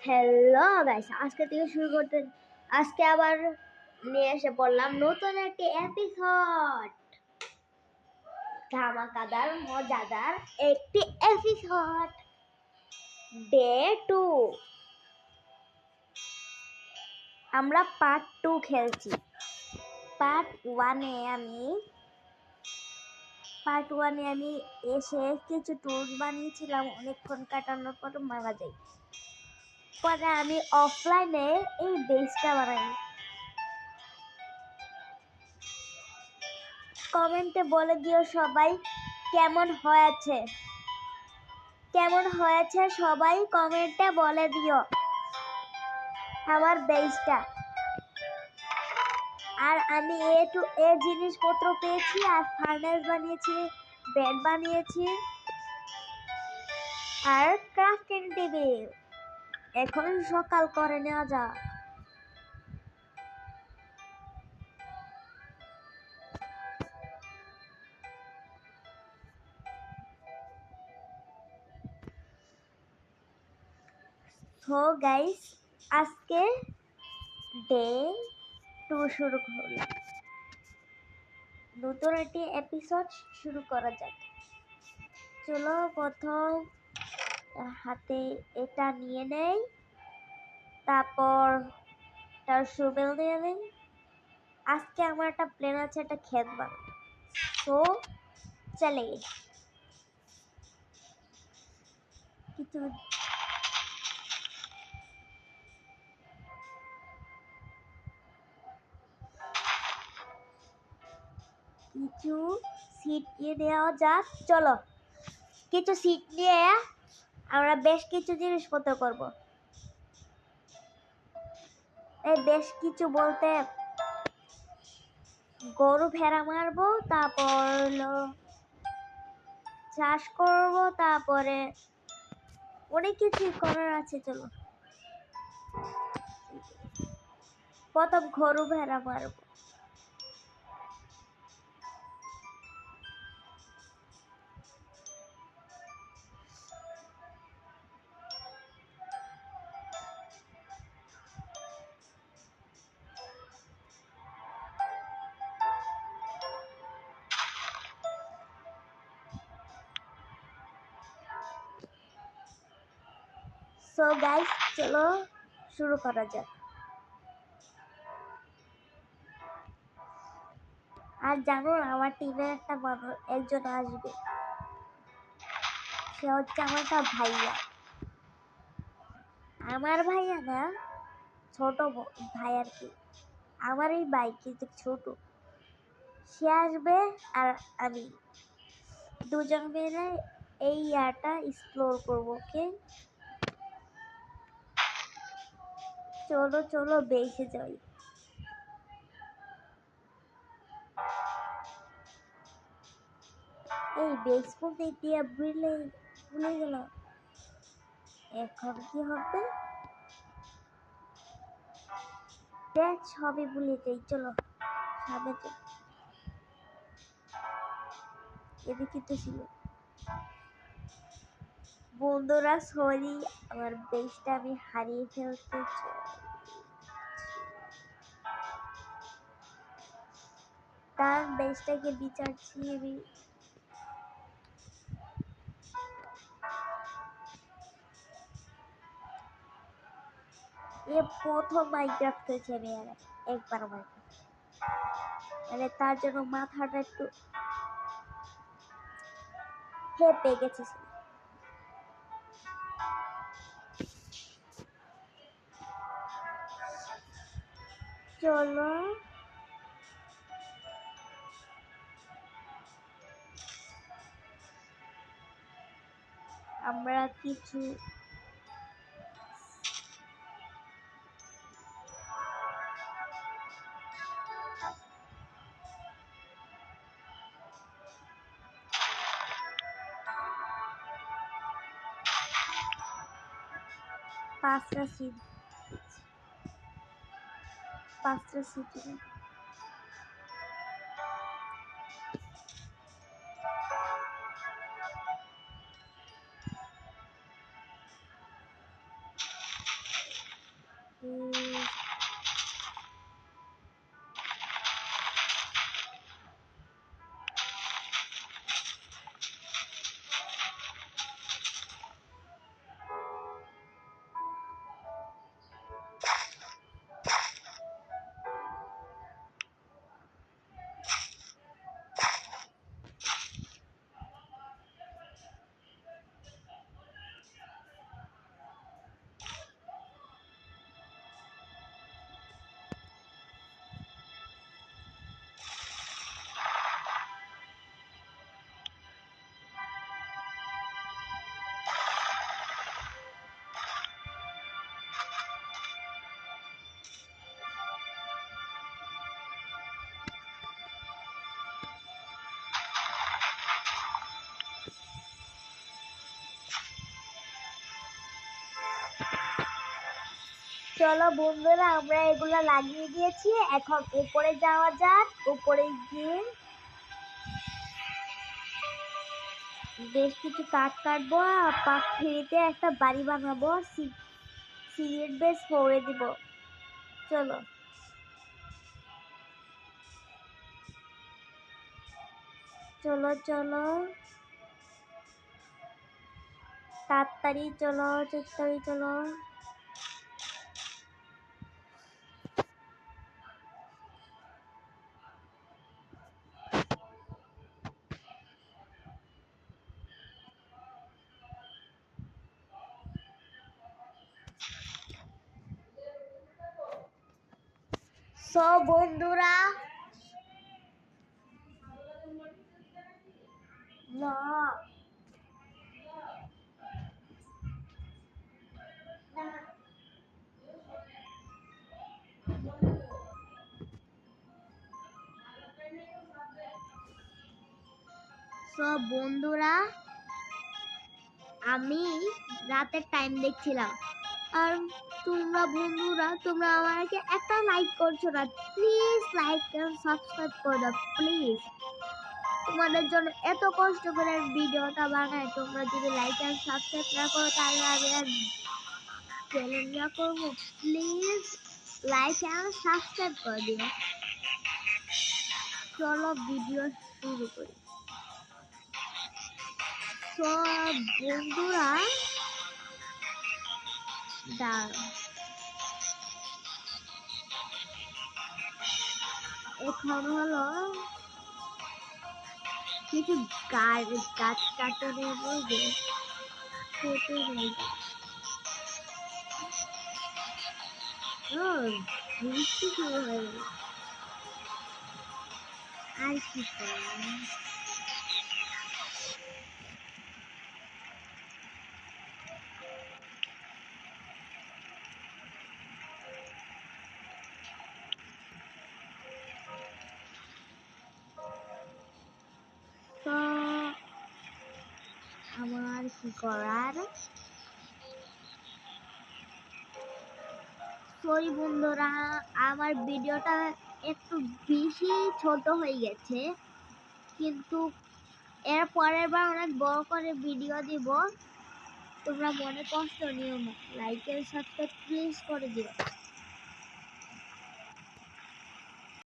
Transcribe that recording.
Hello guys, আজকে থেকে শুরু করতে আজকে আবার নিয়ে এসে পড়লাম নতুন একটি এপিসোড। ধামাকাদার মজাদার একটি এপিসোড। ডে 2 আমরা পার্ট 2 খেলছি। পার্ট 1-এ আমি এসে কিছু টুলস বানিয়েছিলাম, অনেকক্ষণ কাটানোর পর মারা যাই। পরে আমি অফলাইনে এই বেসটা বানাই। কমেন্টে বলে দিও সবাই কেমন হয়েছে সবাই কমেন্টে বলে দিও আমার বেসটা। আর আমি এ জিনিসপত্র পেয়েছি, আর ফার্নেস বানিয়েছি, বেড বানিয়েছি, আর ক্রাফটিং টেবিল। এখন সকাল করে নেওয়া যাক। সো গাইস, আজকে ডে 2 শুরু করলাম। নতুন একটি এপিসোড শুরু করা যাক। চলো, প্রথম হাতে এটা নিয়ে নেই, তারপর তার শুবেল নিয়ে নেই। আজকে আমার একটা প্ল্যান আছে, একটা ক্ষেত বানাবো। তো চলে কিছু সিট নিয়ে নেওয়া যাক। চলো, কিছু সিট নিয়ে আমরা বেশ কিছু জিনিসপত্র করব। এই বেশ কিছু বলতে গরু ভেড়া মারবো, তারপর চাষ করব, তারপরে অনেক কিছু করার আছে। চলো, প্রথম গরু ভেড়া মারবো। সো গাইস, চলো শুরু করা যাক। আর জানো, আমার টিমের একজন আসবে। সে হচ্ছে আমার একটা ভাইয়া। আমার ভাইয়া না, ছোট ভাই আর কি। আমার এই ভাই কিন্তু ছোট। সে আসবে আর আমি দুজন মিলে এই ইয়ারটা এক্সপ্লোর করবো। ওকে, চলো বেসে যাই। এই বেস করতে দিয়ে ভুলে গেলাম। এখন কি হবে? সবই ভুলে যাই। চলো সামনে চলো। এদিকে তো ছিল। বন্ধুরা সরি, আমার বেসটা আমি হারিয়ে ফেলতে চাই। তার বেসটাকে বিচারছি আমি। এ প্রথম মাইনক্রাফট হয়েছে আমি একবার মাইনক্রাফট, মানে তার জন্য মাথাটা একটু হেঁপে গেছে। চলো আমরা কিছু পাঁচটা সিট চলো বন্ধুরা, আমরা এগুলা লাগিয়ে দিয়েছি, এখন উপরে যাওয়া যাক। উপরে গিয়ে বেশ কিছু কাঠ কাটবো, আর পাখিতে একটা বাড়ি বানাবো, সিমেন্ট বেস করে দিব। চলো চলো চলো, তাড়াতাড়ি চলো, তাড়াতাড়ি চলো। সব বন্ধুরা, না সব বন্ধুরা, আমি রাতের টাইম দেখছিলাম, আর তোমরা বন্ধুরা, তোমরা আমাকে একটা লাইক করছো না। প্লিজ লাইক এন্ড সাবস্ক্রাইব করে দাও প্লিজ। তোমাদের জন্য এত কষ্ট করে ভিডিওটা বানাই, তোমরা যদি লাইক এন্ড সাবস্ক্রাইব না করো তাহলে আমি আর চ্যালেঞ্জ না করবো। প্লিজ লাইক এন্ড সাবস্ক্রাইব করে দিও। চলো ভিডিও শুরু করি। সব বন্ধুরা দাঁড়াও, এখন হলো কিছু গাছ কাটতে নেবো, যে কেটে নেই। ও বৃষ্টি শুরু হয়ে গেল, আর কি করলাম। তো আমার কি করার। সরি বন্ধুরা, আমার ভিডিওটা একটু বেশি ছোট হয়ে গেছে, কিন্তু এর পরের বার অনেক বড় করে ভিডিও দিব। তোমরা মনে কষ্ট নিও না, লাইক এর সাবস্ক্রাইব প্লিজ করে দিও।